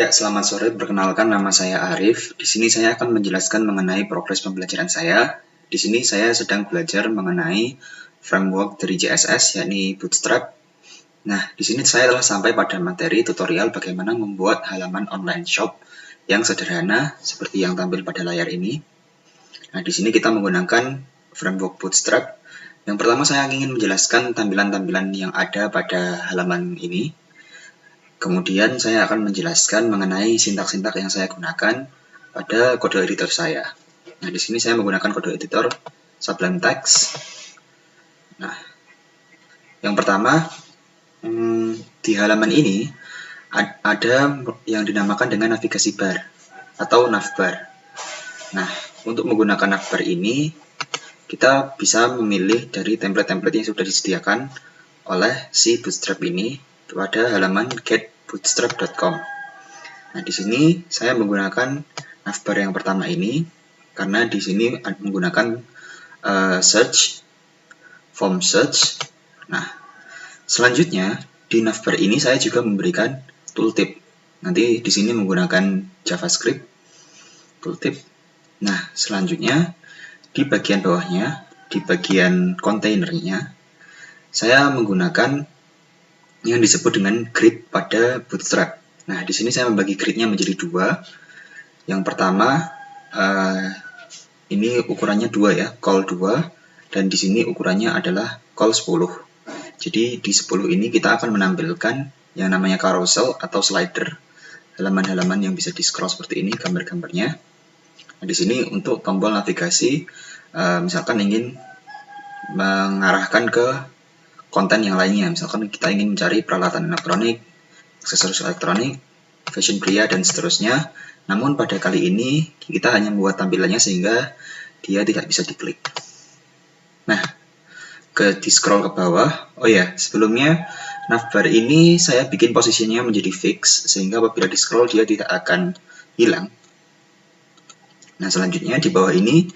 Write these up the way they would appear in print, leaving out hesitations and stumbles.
Ya, selamat sore. Perkenalkan, nama saya Arif. Di sini saya akan menjelaskan mengenai progres pembelajaran saya. Di sini saya sedang belajar mengenai framework dari CSS, yakni Bootstrap. Nah, di sini saya telah sampai pada materi tutorial bagaimana membuat halaman online shop yang sederhana seperti yang tampil pada layar ini. Nah, di sini kita menggunakan framework Bootstrap. Yang pertama saya ingin menjelaskan tampilan-tampilan yang ada pada halaman ini. Kemudian saya akan menjelaskan mengenai sintak-sintak yang saya gunakan pada kode editor saya. Nah, di sini saya menggunakan kode editor Sublime Text. Nah, yang pertama, di halaman ini ada yang dinamakan dengan navigasi bar atau navbar. Nah, untuk menggunakan navbar ini, kita bisa memilih dari template-template yang sudah disediakan oleh si Bootstrap ini pada halaman getbootstrap.com. Nah, di sini saya menggunakan navbar yang pertama ini karena di sini menggunakan search, form search. Nah, selanjutnya di navbar ini saya juga memberikan tooltip. Nanti di sini menggunakan JavaScript tooltip. Nah, selanjutnya di bagian bawahnya, di bagian kontainernya, saya menggunakan yang disebut dengan grid pada Bootstrap. Nah, di sini saya membagi gridnya menjadi dua. Yang pertama, ini ukurannya 2 ya, col 2, dan di sini ukurannya adalah col 10. Jadi di 10 ini kita akan menampilkan yang namanya carousel atau slider, halaman-halaman yang bisa di-scroll seperti ini gambar-gambarnya. Nah, di sini untuk tombol navigasi, misalkan ingin mengarahkan ke konten yang lainnya, misalkan kita ingin mencari peralatan elektronik, aksesoris elektronik, fashion pria, dan seterusnya. Namun pada kali ini kita hanya membuat tampilannya sehingga dia tidak bisa diklik. Nah, di scroll ke bawah. Oh ya, sebelumnya navbar ini saya bikin posisinya menjadi fix sehingga apabila di scroll dia tidak akan hilang. Nah, selanjutnya di bawah ini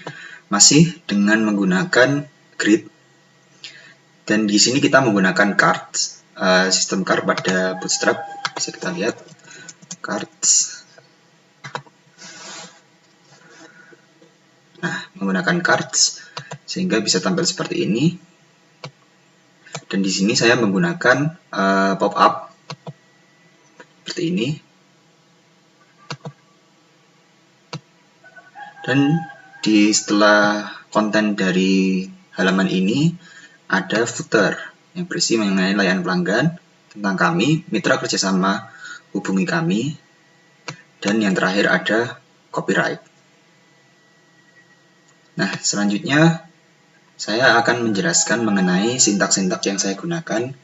masih dengan menggunakan grid. Dan di sini kita menggunakan cards, sistem card pada Bootstrap. Bisa kita lihat cards. Nah, menggunakan cards sehingga bisa tampil seperti ini. Dan di sini saya menggunakan pop-up seperti ini. Dan setelah konten dari halaman ini ada footer yang berisi mengenai layanan pelanggan, tentang kami, mitra kerjasama, hubungi kami, dan yang terakhir ada copyright. Nah, selanjutnya saya akan menjelaskan mengenai sintak-sintak yang saya gunakan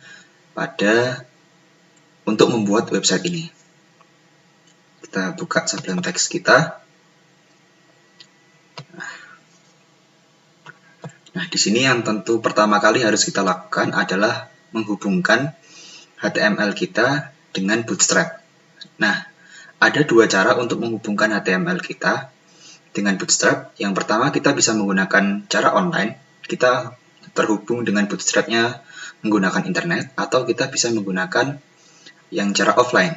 untuk membuat website ini. Kita buka Sublime Text kita. Nah, di sini yang tentu pertama kali harus kita lakukan adalah menghubungkan HTML kita dengan Bootstrap. Nah, ada dua cara untuk menghubungkan HTML kita dengan Bootstrap. Yang pertama, kita bisa menggunakan cara online. Kita terhubung dengan Bootstrap-nya menggunakan internet, atau kita bisa menggunakan yang cara offline.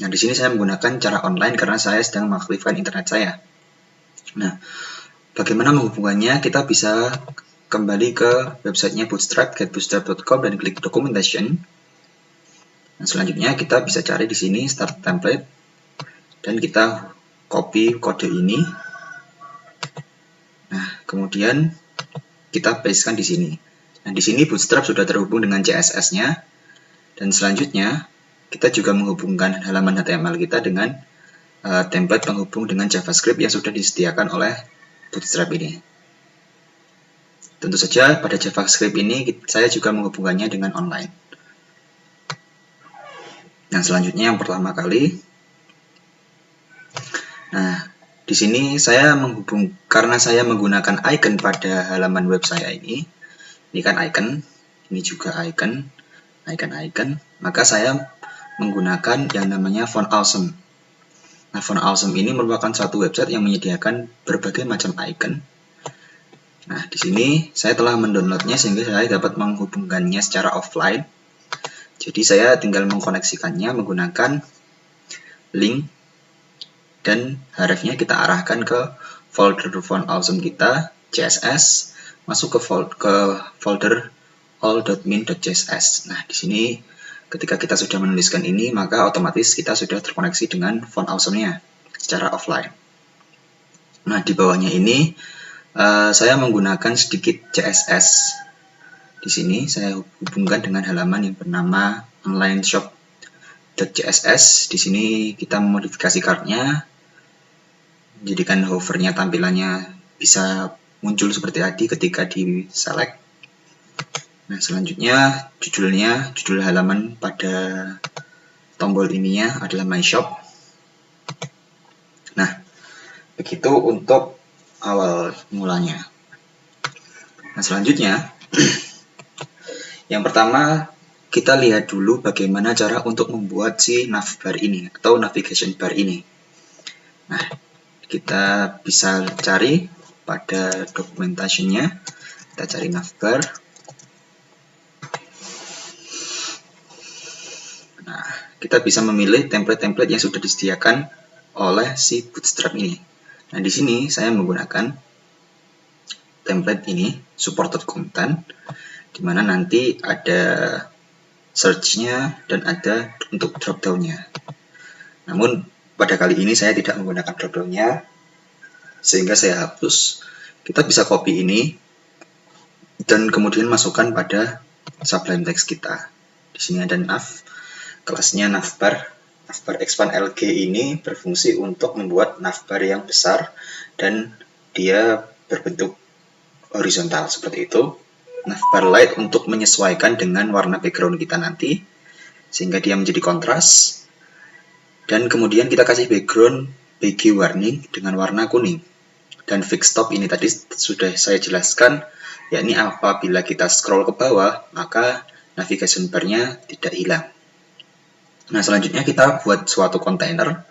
Nah, di sini saya menggunakan cara online karena saya sedang mengaktifkan internet saya. Nah, bagaimana menghubungkannya? Kita bisa kembali ke websitenya Bootstrap, getbootstrap.com, dan klik documentation. Nah, selanjutnya kita bisa cari di sini start template, dan kita copy kode ini. Nah, kemudian kita pastekan di sini. Nah, di sini Bootstrap sudah terhubung dengan CSS-nya, dan selanjutnya kita juga menghubungkan halaman HTML kita dengan template penghubung dengan JavaScript yang sudah disediakan oleh Bootstrap ini. Tentu saja pada JavaScript ini saya juga menghubungkannya dengan online. Nah, selanjutnya yang pertama kali. Nah, di sini saya karena saya menggunakan icon pada halaman web saya ini. Ini kan icon, ini juga icon, maka saya menggunakan yang namanya Font Awesome. Nah, Font Awesome ini merupakan satu website yang menyediakan berbagai macam icon. Nah, di sini saya telah mendownloadnya sehingga saya dapat menghubungkannya secara offline. Jadi saya tinggal mengkoneksikannya menggunakan link, dan hrefnya kita arahkan ke folder font awesome kita, CSS, masuk ke folder all.min.css. Nah, di sini ketika kita sudah menuliskan ini, maka otomatis kita sudah terkoneksi dengan font awesome-nya secara offline. Nah, di bawahnya ini saya menggunakan sedikit CSS. Di sini saya hubungkan dengan halaman yang bernama onlineshop.css. Di sini kita memodifikasi card-nya, jadikan hovernya tampilannya bisa muncul seperti tadi ketika di select. Nah, selanjutnya judul halaman pada tombol ininya adalah My Shop. Nah, begitu untuk awal mulanya. Nah, selanjutnya yang pertama kita lihat dulu bagaimana cara untuk membuat si navbar ini atau navigation bar ini. Nah, kita bisa cari pada documentation-nya, kita cari navbar. Nah, kita bisa memilih template-template yang sudah disediakan oleh si Bootstrap ini. Nah, di sini saya menggunakan template ini, supported content, di mana nanti ada search-nya dan ada untuk drop-down-nya. Namun, pada kali ini saya tidak menggunakan drop-down-nya, sehingga saya hapus. Kita bisa copy ini, dan kemudian masukkan pada sublime text kita. Di sini ada nav, kelasnya navbar. Navbar expand LG ini berfungsi untuk membuat navbar yang besar dan dia berbentuk horizontal seperti itu. Navbar light untuk menyesuaikan dengan warna background kita nanti sehingga dia menjadi kontras. Dan kemudian kita kasih background BG warning dengan warna kuning. Dan fix stop ini tadi sudah saya jelaskan, yakni apabila kita scroll ke bawah maka navigation bar-nya tidak hilang. Nah, selanjutnya kita buat suatu kontainer.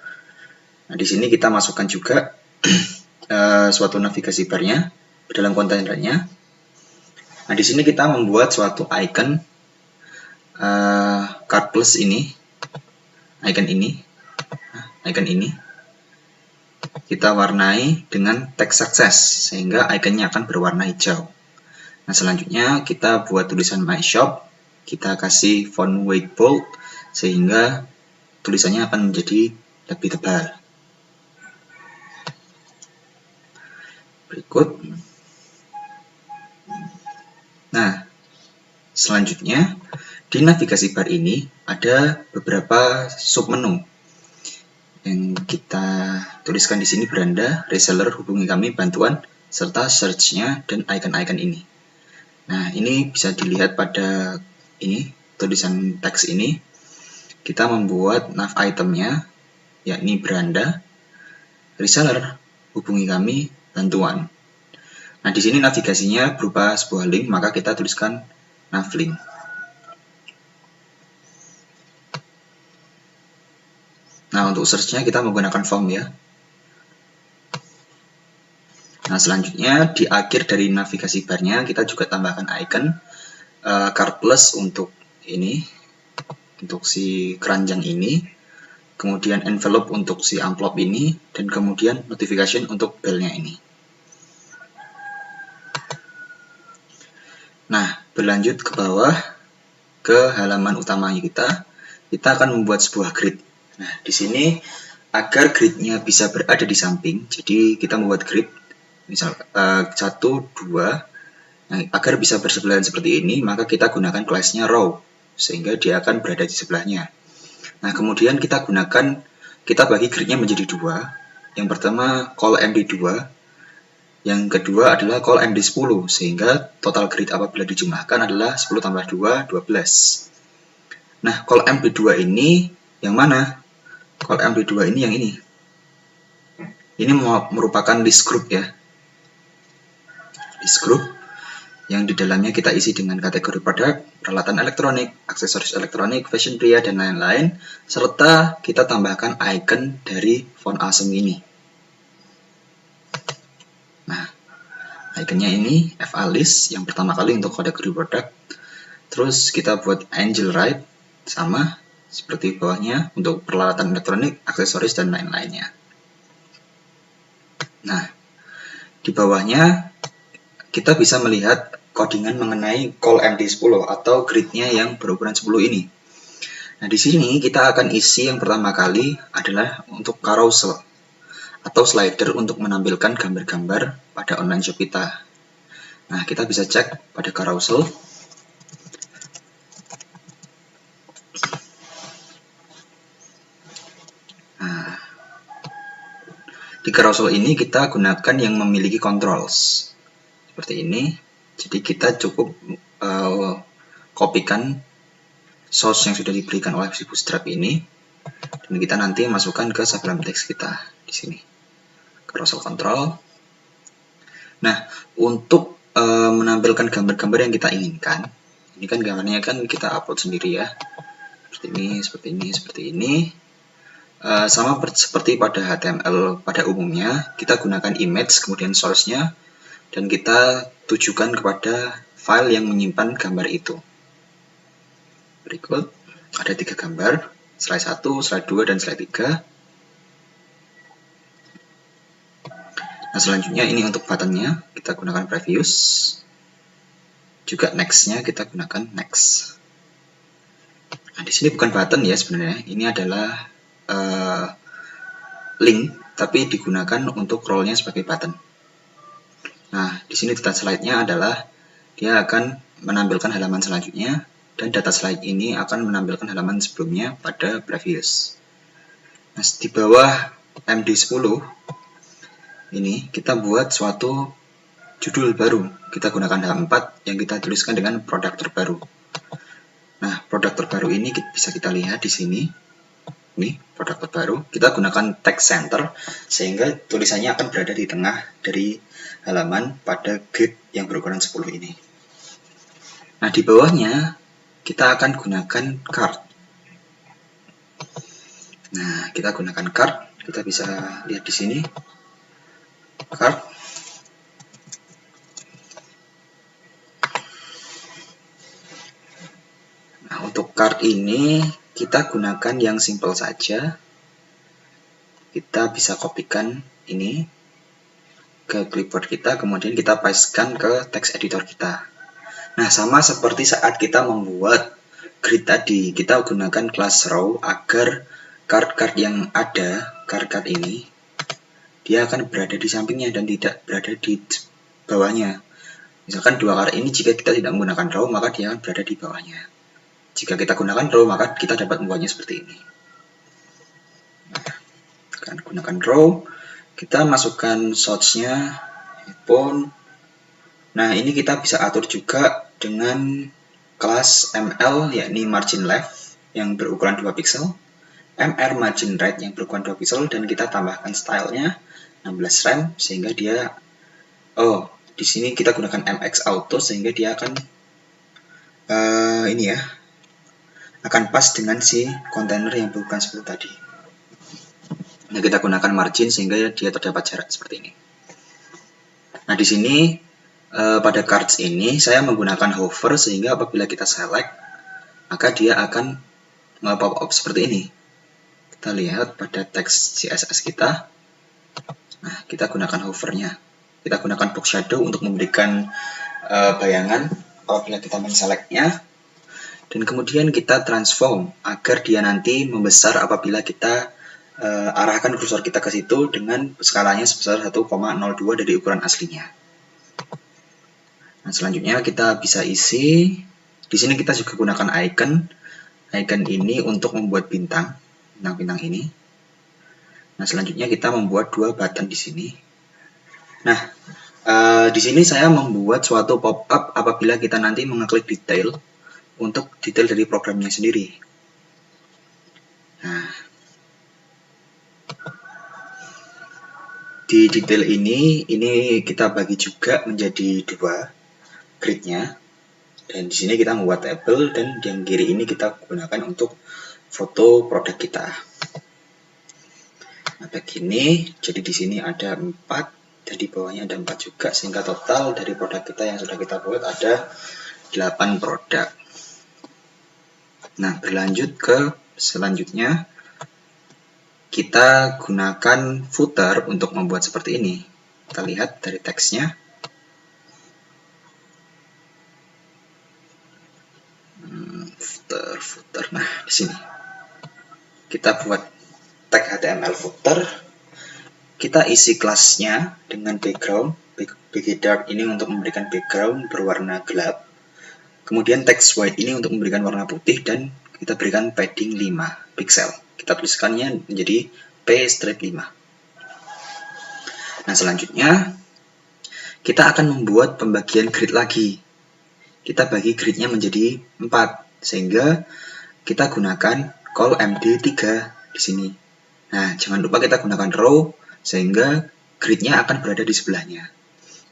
Nah, di sini kita masukkan juga suatu navigasi bar-nya dalam kontainernya. Nah, di sini kita membuat suatu icon card plus ini, icon ini kita warnai dengan text success sehingga iconnya akan berwarna hijau. Nah, selanjutnya kita buat tulisan My Shop, kita kasih font weight bold sehingga tulisannya akan menjadi lebih tebal. Berikut. Nah, selanjutnya di navigasi bar ini ada beberapa submenu yang kita tuliskan di sini beranda, reseller, hubungi kami, bantuan, serta search-nya dan icon-icon ini. Nah, ini bisa dilihat pada ini tulisan teks ini. Kita membuat nav itemnya, yakni beranda, reseller, hubungi kami, bantuan. Nah, di sini navigasinya berupa sebuah link, maka kita tuliskan nav link. Nah, untuk search-nya kita menggunakan form ya. Nah, selanjutnya di akhir dari navigasi bar-nya kita juga tambahkan icon card plus untuk ini, untuk si keranjang ini, kemudian envelope untuk si amplop ini, dan kemudian notification untuk bell-nya ini. Nah, berlanjut ke bawah ke halaman utama kita akan membuat sebuah grid. Nah, di sini agar grid-nya bisa berada di samping, jadi kita membuat grid misal 1, 2. Nah, agar bisa bersebelahan seperti ini, maka kita gunakan kelasnya row sehingga dia akan berada di sebelahnya. Nah, kemudian kita bagi gridnya menjadi 2. Yang pertama call MD2, yang kedua adalah call MD10, sehingga total grid apabila dijumlahkan adalah 10 tambah 2, 12. Nah, call MD2 ini yang mana? Call MD2 ini yang ini. Ini merupakan list group ya. List group yang di dalamnya kita isi dengan kategori produk, peralatan elektronik, aksesoris elektronik, fashion pria, dan lain-lain, serta kita tambahkan icon dari font awesome ini. Nah, iconnya ini FA list yang pertama kali untuk kategori produk. Terus kita buat angel right sama seperti bawahnya untuk peralatan elektronik, aksesoris, dan lain-lainnya. Nah, di bawahnya kita bisa melihat codingan mengenai call MD10 atau gridnya yang berukuran 10 ini. Nah, di sini kita akan isi yang pertama kali adalah untuk carousel atau slider untuk menampilkan gambar-gambar pada online shop kita. Nah, kita bisa cek pada carousel. Nah, di carousel ini kita gunakan yang memiliki controls seperti ini. Jadi kita cukup kopikan source yang sudah diberikan oleh si Bootstrap ini, dan kita nanti masukkan ke sublam text kita di sini. Carousel control. Nah, untuk menampilkan gambar-gambar yang kita inginkan, ini kan gambarnya kan kita upload sendiri ya, seperti ini, seperti ini, seperti ini. Sama seperti pada HTML pada umumnya, kita gunakan image, kemudian source-nya, dan kita tujukan kepada file yang menyimpan gambar itu. Berikut, ada 3 gambar, slide 1, slide 2, dan slide 3. Nah, selanjutnya ini untuk buttonnya, kita gunakan previous. Juga next-nya kita gunakan next. Nah, di sini bukan button ya sebenarnya, ini adalah link, tapi digunakan untuk role-nya sebagai button. Nah, di sini data slide-nya adalah dia akan menampilkan halaman selanjutnya, dan data slide ini akan menampilkan halaman sebelumnya pada previous. Nah, di bawah MD10 ini kita buat suatu judul baru. Kita gunakan H4 yang kita tuliskan dengan produk terbaru. Nah, produk terbaru ini bisa kita lihat di sini. Ini produk terbaru. Kita gunakan text center sehingga tulisannya akan berada di tengah dari halaman pada grid yang berukuran 10 ini. Nah, di bawahnya kita akan gunakan card. Nah, kita gunakan card. Kita bisa lihat di sini. Card. Nah, untuk card ini kita gunakan yang simple saja. Kita bisa kopikan ini ke clipboard kita, kemudian kita pastekan ke text editor kita. Nah, sama seperti saat kita membuat grid tadi, kita gunakan class row agar card-card yang ada, card-card ini, dia akan berada di sampingnya dan tidak berada di bawahnya. Misalkan dua card ini, jika kita tidak menggunakan row, maka dia akan berada di bawahnya. Jika kita gunakan row, maka kita dapat membuatnya seperti ini. Nah, akan gunakan row, kita masukkan source-nya, phone. Nah, ini kita bisa atur juga dengan kelas ML, yakni margin left yang berukuran 2 pixel, MR margin right yang berukuran 2 pixel, dan kita tambahkan stylenya 16 rem sehingga dia di sini kita gunakan MX auto sehingga dia akan ini ya, akan pas dengan si kontainer yang berukuran 10 tadi. Nah, kita gunakan margin sehingga dia terdapat jarak seperti ini. Nah, di sini pada cards ini saya menggunakan hover sehingga apabila kita select maka dia akan pop up seperti ini. Kita lihat pada teks CSS kita. Nah, kita gunakan hovernya. Kita gunakan box shadow untuk memberikan bayangan apabila kita menselectnya. Dan kemudian kita transform agar dia nanti membesar apabila kita arahkan kursor kita ke situ dengan skalanya sebesar 1,02 dari ukuran aslinya. Nah, selanjutnya kita bisa isi. Di sini kita juga gunakan icon. Icon ini untuk membuat bintang-bintang ini. Nah, selanjutnya kita membuat 2 button di sini. Nah, di sini saya membuat suatu pop-up apabila kita nanti mengeklik detail untuk detail dari programnya sendiri. Nah, di detail ini kita bagi juga menjadi 2 gridnya, dan di sini kita membuat tabel, dan yang kiri ini kita gunakan untuk foto produk kita. Nah, begini, jadi di sini ada 4 dan di bawahnya ada 4 juga, sehingga total dari produk kita yang sudah kita buat ada 8 produk. Nah, berlanjut ke Selanjutnya, kita gunakan footer untuk membuat seperti ini. Kita lihat dari teksnya. Footer. Nah, di sini kita buat tag HTML footer. Kita isi kelasnya dengan background. BG dark ini untuk memberikan background berwarna gelap. Kemudian text white ini untuk memberikan warna putih dan kita berikan padding 5 pixel. Kita tuliskannya menjadi p-5. Nah, selanjutnya kita akan membuat pembagian grid lagi. Kita bagi gridnya menjadi 4 sehingga kita gunakan call md3 di sini. Nah, jangan lupa kita gunakan row sehingga gridnya akan berada di sebelahnya.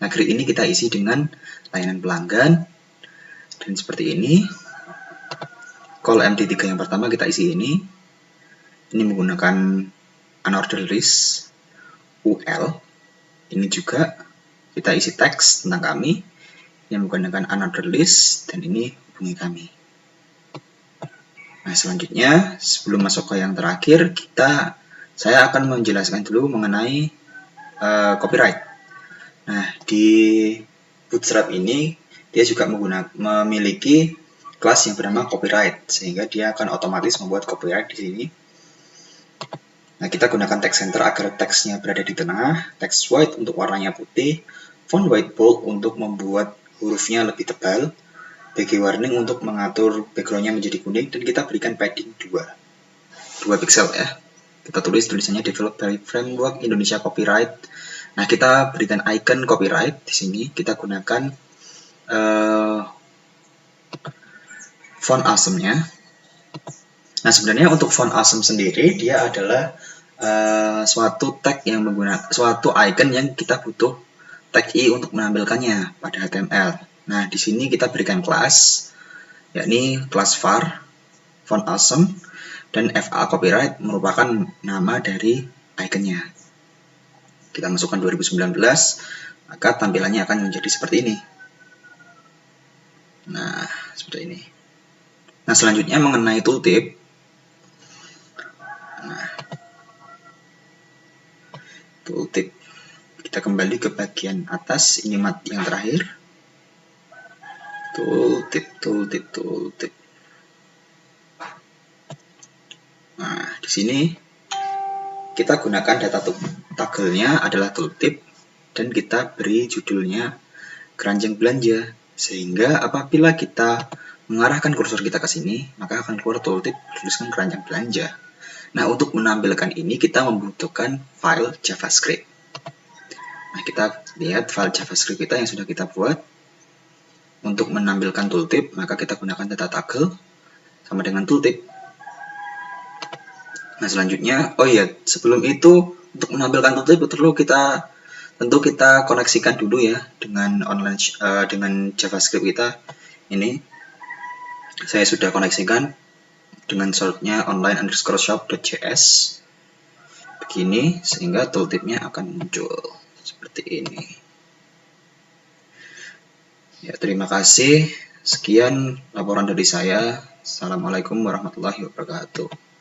Nah, grid ini kita isi dengan layanan pelanggan dan seperti ini. Call md3 yang pertama kita isi ini. Ini menggunakan unordered list ul. Ini juga kita isi teks tentang kami yang menggunakan unordered list dan ini hubungi kami. Nah, selanjutnya sebelum masuk ke yang terakhir, saya akan menjelaskan dulu mengenai copyright. Nah, di Bootstrap ini dia juga memiliki kelas yang bernama copyright, sehingga dia akan otomatis membuat copyright di sini. Nah, kita gunakan text center agar teksnya berada di tengah, text white untuk warnanya putih, font white bold untuk membuat hurufnya lebih tebal, BG warning untuk mengatur backgroundnya menjadi kuning, dan kita berikan padding 2 pixel ya. Kita tulis tulisannya developed by Framework Indonesia Copyright. Nah, kita berikan icon copyright di sini. Kita gunakan font awesome-nya. Nah, sebenarnya untuk font awesome sendiri dia adalah suatu tag yang menggunakan suatu icon yang kita butuh tag i untuk menampilkannya pada HTML. Nah, di sini kita berikan kelas, yakni kelas var font awesome dan fa copyright merupakan nama dari iconnya. Kita masukkan 2019, maka tampilannya akan menjadi seperti ini. Nah, seperti ini. Nah, selanjutnya mengenai tooltip. Nah, tooltip. Kita kembali ke bagian atas, ini yang terakhir. Tooltip. Nah, di sini kita gunakan data toggle-nya adalah tooltip dan kita beri judulnya keranjang belanja, sehingga apabila kita mengarahkan kursor kita ke sini, maka akan keluar tooltip tuliskan keranjang belanja. Nah, untuk menampilkan ini kita membutuhkan file JavaScript. Nah, kita lihat file JavaScript kita yang sudah kita buat. Untuk menampilkan tooltip, maka kita gunakan data toggle sama dengan tooltip. Nah, selanjutnya, sebelum itu untuk menampilkan tooltip tentu kita koneksikan dulu ya dengan dengan JavaScript kita. Ini saya sudah koneksikan dengan shortnya online_shop.js begini, sehingga tooltipnya akan muncul seperti ini. Ya, terima kasih. Sekian laporan dari saya. Assalamualaikum warahmatullahi wabarakatuh.